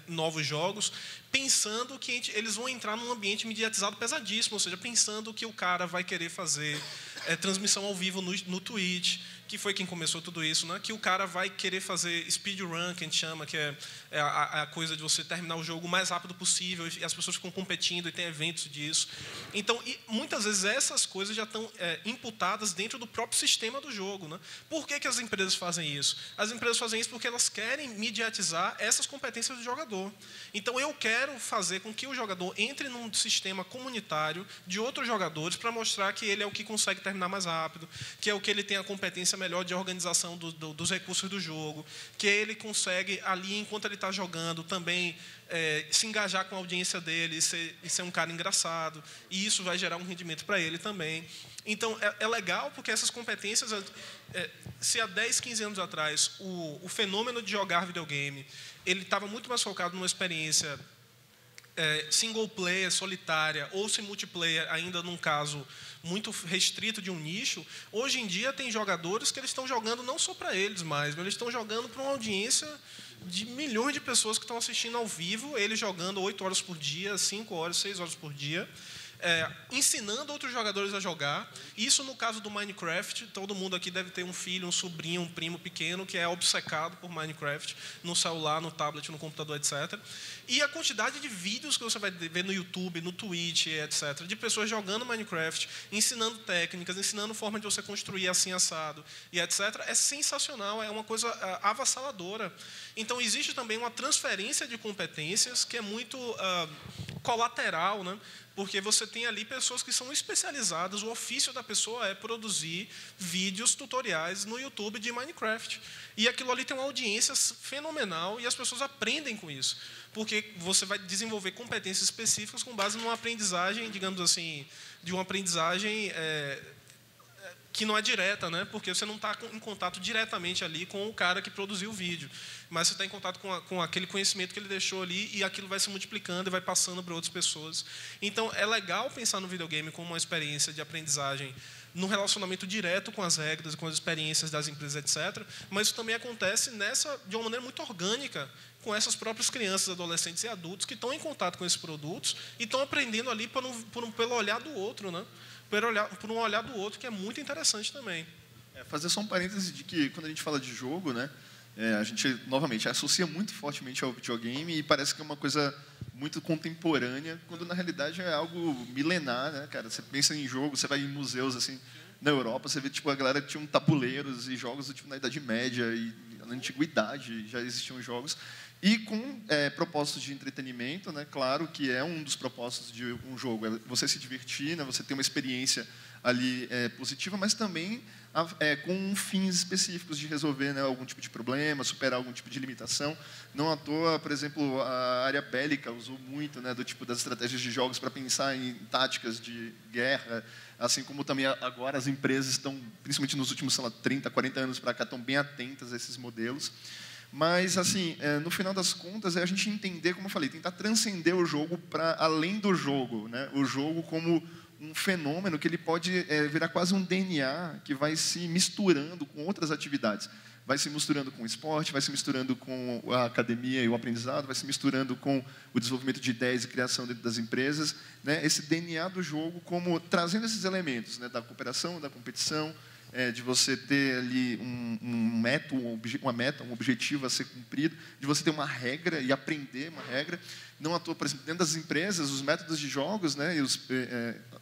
novos jogos pensando que eles vão entrar num ambiente mediatizado pesadíssimo, ou seja, pensando que o cara vai querer fazer transmissão ao vivo no Twitch, que foi quem começou tudo isso, né? Que o cara vai querer fazer speedrun, que a gente chama, que é a coisa de você terminar o jogo o mais rápido possível, e as pessoas ficam competindo e tem eventos disso. Então, muitas vezes essas coisas já estão imputadas dentro do próprio sistema do jogo, né? Por que as empresas fazem isso? As empresas fazem isso porque elas querem mediatizar essas competências do jogador. Então, eu quero fazer com que o jogador entre num sistema comunitário de outros jogadores para mostrar que ele é o que consegue terminar mais rápido, que é o que ele tem a competência melhor de organização dos recursos do jogo, que ele consegue ali, enquanto ele está jogando, também se engajar com a audiência dele e ser um cara engraçado, e isso vai gerar um rendimento para ele também. Então, é legal porque essas competências, se há 10, 15 anos atrás, o fenômeno de jogar videogame, ele estava muito mais focado numa experiência single player, solitária, ou se multiplayer, ainda num caso muito restrito de um nicho, hoje em dia tem jogadores que eles estão jogando não só para eles mais, mas eles estão jogando para uma audiência de milhões de pessoas que estão assistindo ao vivo, eles jogando 8 horas por dia, 5 horas, 6 horas por dia, ensinando outros jogadores a jogar. Isso no caso do Minecraft, todo mundo aqui deve ter um filho, um sobrinho, um primo pequeno que é obcecado por Minecraft, no celular, no tablet, no computador, etc. E a quantidade de vídeos que você vai ver no YouTube, no Twitch, etc., de pessoas jogando Minecraft, ensinando técnicas, ensinando forma de você construir assim assado, e etc., é sensacional, é uma coisa avassaladora. Então, existe também uma transferência de competências que é muito colateral, né? Porque você tem ali pessoas que são especializadas, o ofício da pessoa é produzir vídeos, tutoriais no YouTube de Minecraft. E aquilo ali tem uma audiência fenomenal e as pessoas aprendem com isso. Porque você vai desenvolver competências específicas com base numa aprendizagem, digamos assim, de uma aprendizagem que não é direta, né? Porque você não está em contato diretamente ali com o cara que produziu o vídeo, mas você está em contato com aquele conhecimento que ele deixou ali e aquilo vai se multiplicando e vai passando para outras pessoas. Então, é legal pensar no videogame como uma experiência de aprendizagem no relacionamento direto com as regras, com as experiências das empresas, etc. Mas isso também acontece de uma maneira muito orgânica com essas próprias crianças, adolescentes e adultos que estão em contato com esses produtos e estão aprendendo ali pelo olhar do outro, né? Por um olhar do outro, que é muito interessante também. Fazer só um parêntese de que, quando a gente fala de jogo, né, a gente, novamente, associa muito fortemente ao videogame e parece que é uma coisa muito contemporânea, quando, na realidade, é algo milenar, né, cara? Você pensa em jogo, você vai em museus, assim, na Europa, você vê, tipo, a galera que tinha tabuleiros e jogos, tipo, na Idade Média e na Antiguidade já existiam jogos. E com propósitos de entretenimento, né? Claro que é um dos propósitos de um jogo, é você se divertir, né? Você ter uma experiência ali positiva, mas também com fins específicos de resolver, né, algum tipo de problema, superar algum tipo de limitação. Não à toa, por exemplo, a área bélica usou muito, né, do tipo das estratégias de jogos para pensar em táticas de guerra, assim como também agora as empresas estão, principalmente nos últimos, sei lá, 30, 40 anos para cá, estão bem atentas a esses modelos. Mas, assim, no final das contas, é a gente entender, como eu falei, tentar transcender o jogo para além do jogo, né? O jogo como um fenômeno que ele pode virar quase um DNA que vai se misturando com outras atividades. Vai se misturando com o esporte, vai se misturando com a academia e o aprendizado, vai se misturando com o desenvolvimento de ideias e criação dentro das empresas, né? Esse DNA do jogo como trazendo esses elementos, né, da cooperação, da competição, de você ter ali uma meta, um objetivo a ser cumprido, de você ter uma regra e aprender uma regra. Não à toa, por exemplo, dentro das empresas, os métodos de jogos, né, e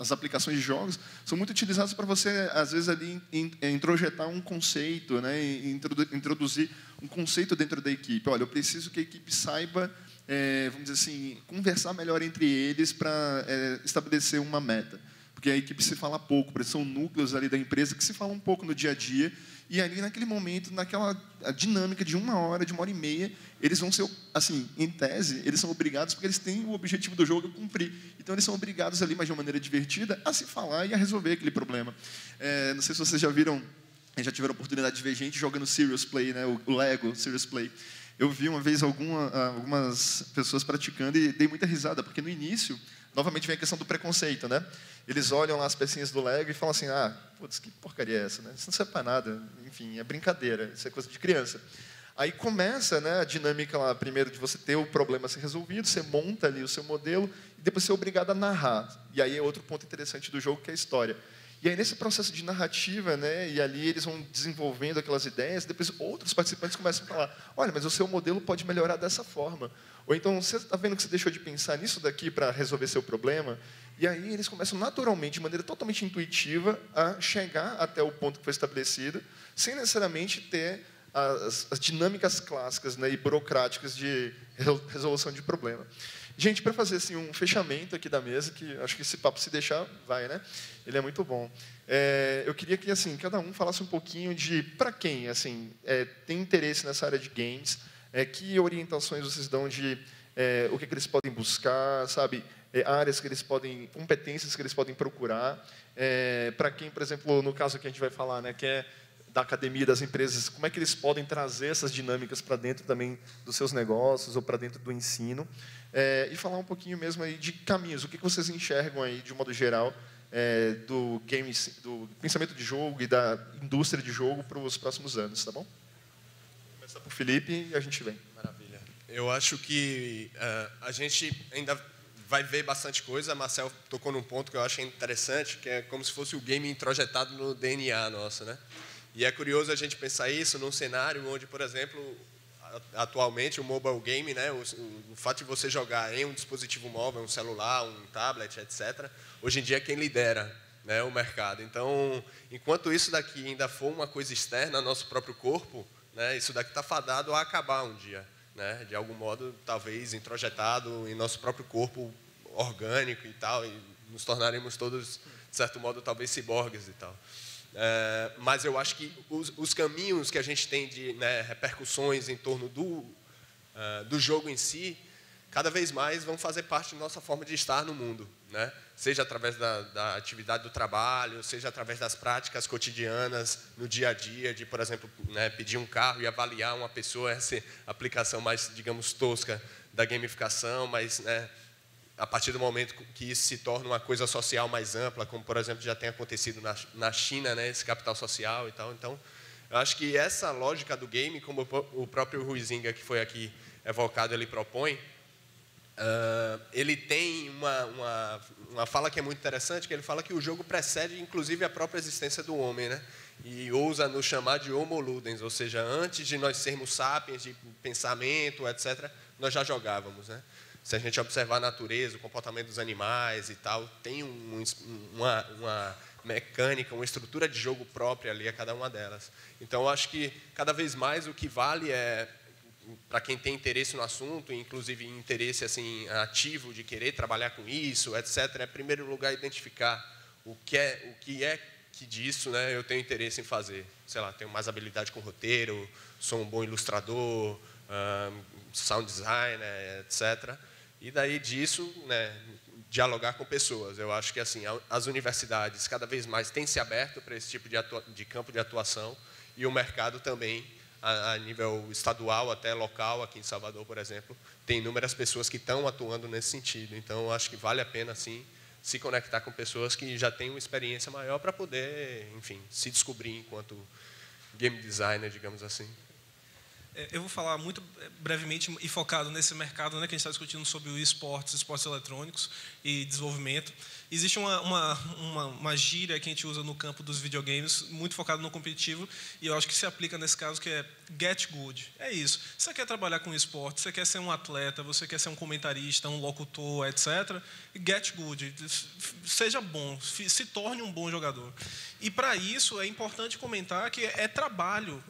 as aplicações de jogos são muito utilizados para você, às vezes, ali introjetar um conceito, né, introduzir um conceito dentro da equipe. Olha, eu preciso que a equipe saiba, vamos dizer assim, conversar melhor entre eles para estabelecer uma meta. Porque a equipe se fala pouco, porque são núcleos ali da empresa que se falam um pouco no dia a dia, e ali naquele momento, naquela dinâmica de 1 hora, de 1h30, eles vão ser, assim, em tese, eles são obrigados, porque eles têm o objetivo do jogo a cumprir. Então, eles são obrigados ali, mas de uma maneira divertida, a se falar e a resolver aquele problema. Não sei se vocês já tiveram a oportunidade de ver gente jogando Serious Play, né, o Lego Serious Play. Eu vi uma vez algumas pessoas praticando e dei muita risada, porque no início, novamente vem a questão do preconceito, né? Eles olham lá as pecinhas do Lego e falam assim, putz, que porcaria é essa, né? Isso não serve para nada, enfim, é brincadeira, isso é coisa de criança. Aí começa, né, a dinâmica lá, primeiro de você ter o problema a ser resolvido, você monta ali o seu modelo e depois você é obrigado a narrar. E aí é outro ponto interessante do jogo, que é a história. E aí, nesse processo de narrativa, né, e ali eles vão desenvolvendo aquelas ideias, depois outros participantes começam a falar, olha, mas o seu modelo pode melhorar dessa forma. Ou então, você está vendo que você deixou de pensar nisso daqui para resolver seu problema? E aí eles começam naturalmente, de maneira totalmente intuitiva, a chegar até o ponto que foi estabelecido, sem necessariamente ter as dinâmicas clássicas, né, e burocráticas de resolução de problema. Gente, para fazer assim, um fechamento aqui da mesa, que acho que esse papo, se deixar, vai, né? Ele é muito bom. Eu queria que assim, cada um falasse um pouquinho de para quem assim, tem interesse nessa área de games, que orientações vocês dão de o que eles podem buscar, sabe? Áreas que eles podem, competências que eles podem procurar. Para quem, por exemplo, no caso que a gente vai falar, né, quer da academia, das empresas, como é que eles podem trazer essas dinâmicas para dentro também dos seus negócios ou para dentro do ensino. E falar um pouquinho mesmo aí de caminhos, o que vocês enxergam aí, de um modo geral, do pensamento de jogo e da indústria de jogo para os próximos anos, tá bom? Vou começar por Felipe e a gente vem. Maravilha. Eu acho que a gente ainda vai ver bastante coisa. A Marcel tocou num ponto que eu acho interessante, que é como se fosse o game introjetado no DNA nosso, né? E é curioso a gente pensar isso num cenário onde, por exemplo, atualmente o mobile game, né, o fato de você jogar em um dispositivo móvel, um celular, um tablet, etc., hoje em dia é quem lidera, né, o mercado. Então, enquanto isso daqui ainda for uma coisa externa ao nosso próprio corpo, né, isso daqui está fadado a acabar um dia, né, de algum modo, talvez introjetado em nosso próprio corpo orgânico e tal, e nos tornaremos todos, de certo modo, talvez ciborgues e tal. Mas eu acho que os caminhos que a gente tem de, né, repercussões em torno do jogo em si, cada vez mais vão fazer parte da nossa forma de estar no mundo, né? Seja através da atividade do trabalho, seja através das práticas cotidianas no dia a dia, de, por exemplo, né, pedir um carro e avaliar uma pessoa, essa aplicação mais, digamos, tosca da gamificação, mas, né, a partir do momento que isso se torna uma coisa social mais ampla, como, por exemplo, já tem acontecido na China, né, esse capital social e tal. Então, eu acho que essa lógica do game, como o próprio Huizinga, que foi aqui evocado, ele propõe, ele tem uma fala que é muito interessante, que ele fala que o jogo precede, inclusive, a própria existência do homem, né? E ousa nos chamar de homo ludens, ou seja, antes de nós sermos sapiens, de pensamento, etc., nós já jogávamos, né? Se a gente observar a natureza, o comportamento dos animais e tal, tem uma mecânica, uma estrutura de jogo própria ali a cada uma delas. Então, eu acho que cada vez mais o que vale é, para quem tem interesse no assunto, inclusive interesse assim ativo de querer trabalhar com isso, etc., é, em primeiro lugar, identificar o que é que disso, né, eu tenho interesse em fazer. Sei lá, tenho mais habilidade com roteiro, sou um bom ilustrador, sound designer, etc. E daí disso, né, dialogar com pessoas. Eu acho que assim as universidades cada vez mais têm se aberto para esse tipo de campo de atuação, e o mercado também, a nível estadual até local, aqui em Salvador, por exemplo, tem inúmeras pessoas que estão atuando nesse sentido. Então, eu acho que vale a pena, sim, se conectar com pessoas que já têm uma experiência maior para poder, enfim, se descobrir enquanto game designer, digamos assim. Eu vou falar muito brevemente e focado nesse mercado, né, que a gente está discutindo sobre o esportes eletrônicos e desenvolvimento. Existe uma gíria que a gente usa no campo dos videogames, muito focado no competitivo, e eu acho que se aplica nesse caso, que é get good. É isso. Você quer trabalhar com esporte, você quer ser um atleta, você quer ser um comentarista, um locutor, etc. Get good. Seja bom, se torne um bom jogador. E, para isso, é importante comentar que é trabalho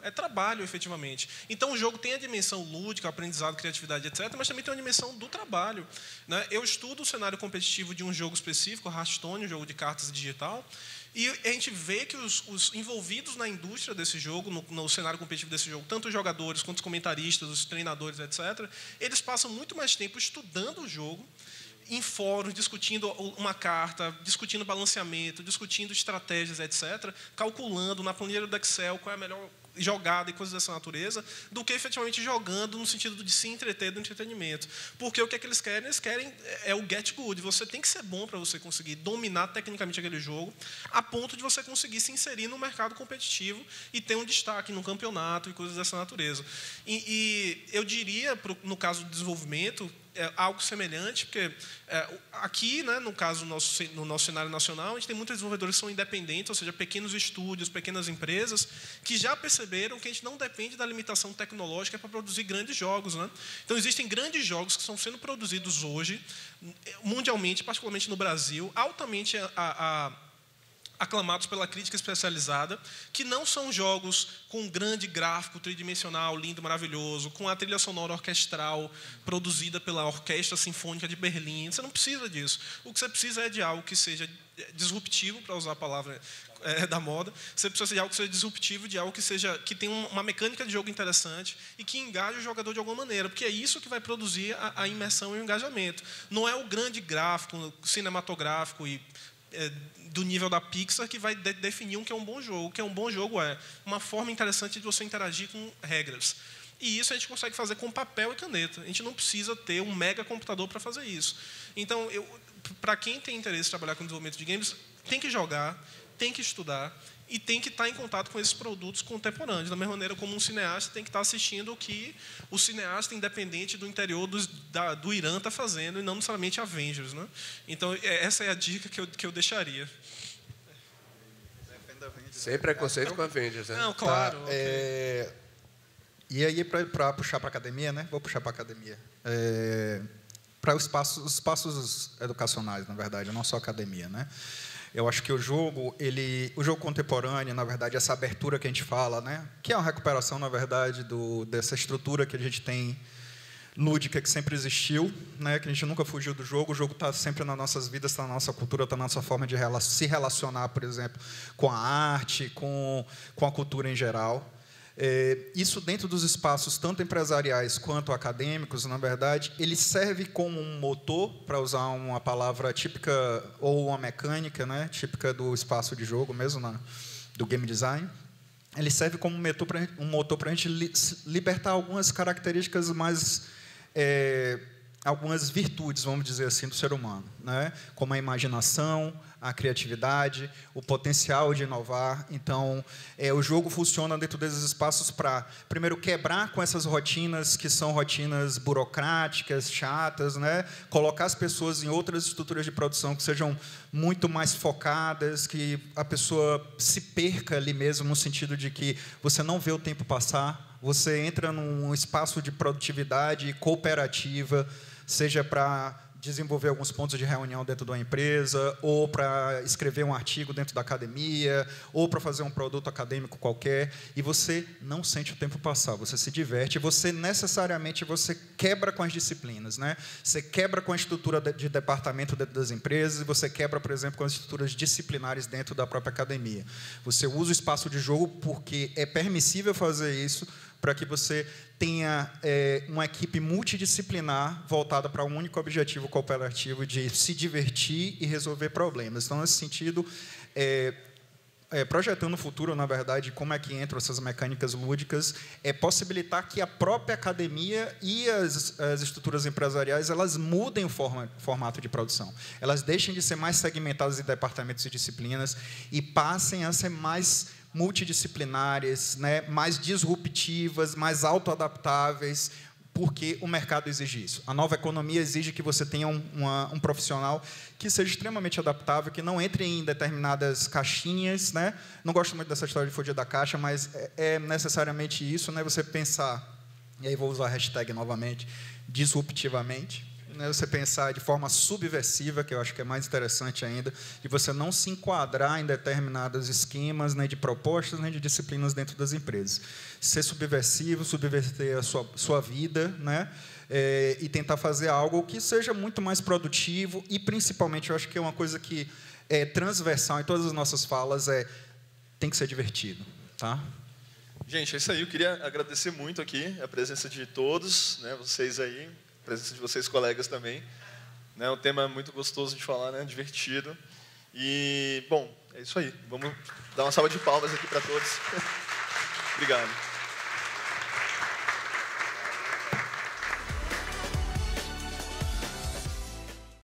efetivamente. Então, o jogo tem a dimensão lúdica, aprendizado, criatividade, etc., mas também tem a dimensão do trabalho, né? Eu estudo o cenário competitivo de um jogo específico, Hearthstone, um jogo de cartas digital, e a gente vê que os envolvidos na indústria desse jogo, no cenário competitivo desse jogo, tanto os jogadores quanto os comentaristas, os treinadores, etc., eles passam muito mais tempo estudando o jogo, em fóruns, discutindo uma carta, discutindo balanceamento, discutindo estratégias, etc., calculando na planilha do Excel qual é a melhor jogada e coisas dessa natureza, do que efetivamente jogando no sentido de se entreter, do entretenimento. Porque o que é que eles querem? Eles querem é o get good. Você tem que ser bom para você conseguir dominar tecnicamente aquele jogo, a ponto de você conseguir se inserir no mercado competitivo e ter um destaque no campeonato e coisas dessa natureza. E eu diria, no caso do desenvolvimento, algo semelhante, porque aqui, né, no caso no nosso cenário nacional, a gente tem muitos desenvolvedores que são independentes, ou seja, pequenos estúdios, pequenas empresas, que já perceberam que a gente não depende da limitação tecnológica para produzir grandes jogos, né? Então, existem grandes jogos que estão sendo produzidos hoje, mundialmente, particularmente no Brasil, altamente aclamados pela crítica especializada, que não são jogos com grande gráfico tridimensional, lindo, maravilhoso, com a trilha sonora orquestral produzida pela Orquestra Sinfônica de Berlim. Você não precisa disso. O que você precisa é de algo que seja disruptivo, para usar a palavra da moda. Você precisa de algo que seja disruptivo, de algo que tenha uma mecânica de jogo interessante e que engaje o jogador de alguma maneira, porque é isso que vai produzir a imersão e o engajamento. Não é o grande gráfico cinematográfico e do nível da Pixar que vai definir o que é um bom jogo. O que é um bom jogo é uma forma interessante de você interagir com regras. E isso a gente consegue fazer com papel e caneta. A gente não precisa ter um mega computador para fazer isso. Então, para quem tem interesse em trabalhar com desenvolvimento de games, tem que jogar, tem que estudar e tem que estar em contato com esses produtos contemporâneos. Da mesma maneira como um cineasta tem que estar assistindo o que o cineasta independente do interior do Irã está fazendo, e não necessariamente Avengers, né? Então, essa é a dica que eu deixaria. Sem preconceito com Avengers, né? Não, claro. Tá, e aí, para puxar para a academia, né? Vou puxar para a academia. Para os espaços educacionais, na verdade, não só a academia, né? Eu acho que o jogo contemporâneo, na verdade, essa abertura que a gente fala, né, que é uma recuperação, na verdade, dessa estrutura que a gente tem lúdica que sempre existiu, né, que a gente nunca fugiu do jogo. O jogo está sempre nas nossas vidas, está na nossa cultura, está na nossa forma de se relacionar, por exemplo, com a arte, com a cultura em geral. Isso dentro dos espaços tanto empresariais quanto acadêmicos, na verdade, ele serve como um motor, para usar uma palavra típica ou uma mecânica, né, típica do espaço de jogo mesmo, do game design. Ele serve como um motor para a gente libertar algumas características mais algumas virtudes, vamos dizer assim, do ser humano, né? Como a imaginação, a criatividade, o potencial de inovar. Então, o jogo funciona dentro desses espaços para, primeiro, quebrar com essas rotinas que são rotinas burocráticas, chatas, né? Colocar as pessoas em outras estruturas de produção que sejam muito mais focadas, que a pessoa se perca ali mesmo, no sentido de que você não vê o tempo passar, você entra num espaço de produtividade cooperativa, seja para desenvolver alguns pontos de reunião dentro de uma empresa, ou para escrever um artigo dentro da academia, ou para fazer um produto acadêmico qualquer, e você não sente o tempo passar, você se diverte, você necessariamente quebra com as disciplinas, né? Você quebra com a estrutura de departamento dentro das empresas, e você quebra, por exemplo, com as estruturas disciplinares dentro da própria academia. Você usa o espaço de jogo porque é permissível fazer isso, para que você tenha uma equipe multidisciplinar voltada para um único objetivo cooperativo de se divertir e resolver problemas. Então, nesse sentido, projetando o futuro, na verdade, como é que entram essas mecânicas lúdicas, possibilitar que a própria academia e as estruturas empresariais elas mudem o formato de produção. Elas deixem de ser mais segmentadas em departamentos e disciplinas e passem a ser mais multidisciplinares, né, mais disruptivas, mais autoadaptáveis, porque o mercado exige isso. A nova economia exige que você tenha um profissional que seja extremamente adaptável, que não entre em determinadas caixinhas, né? Não gosto muito dessa história de fugir da caixa, mas é necessariamente isso, né? Você pensar, e aí vou usar a hashtag novamente, disruptivamente, né? Você pensar de forma subversiva, que eu acho que é mais interessante ainda, de você não se enquadrar em determinados esquemas, nem de propostas, nem de disciplinas dentro das empresas. Ser subversivo, subverter a sua vida, né? E tentar fazer algo que seja muito mais produtivo e, principalmente, eu acho que é uma coisa que é transversal em todas as nossas falas, tem que ser divertido. Tá? Gente, é isso aí. Eu queria agradecer muito aqui a presença de todos, né? Vocês aí, a presença de vocês, colegas também. É um tema muito gostoso de falar, né? Divertido. E, bom, é isso aí. Vamos dar uma salva de palmas aqui para todos. Obrigado.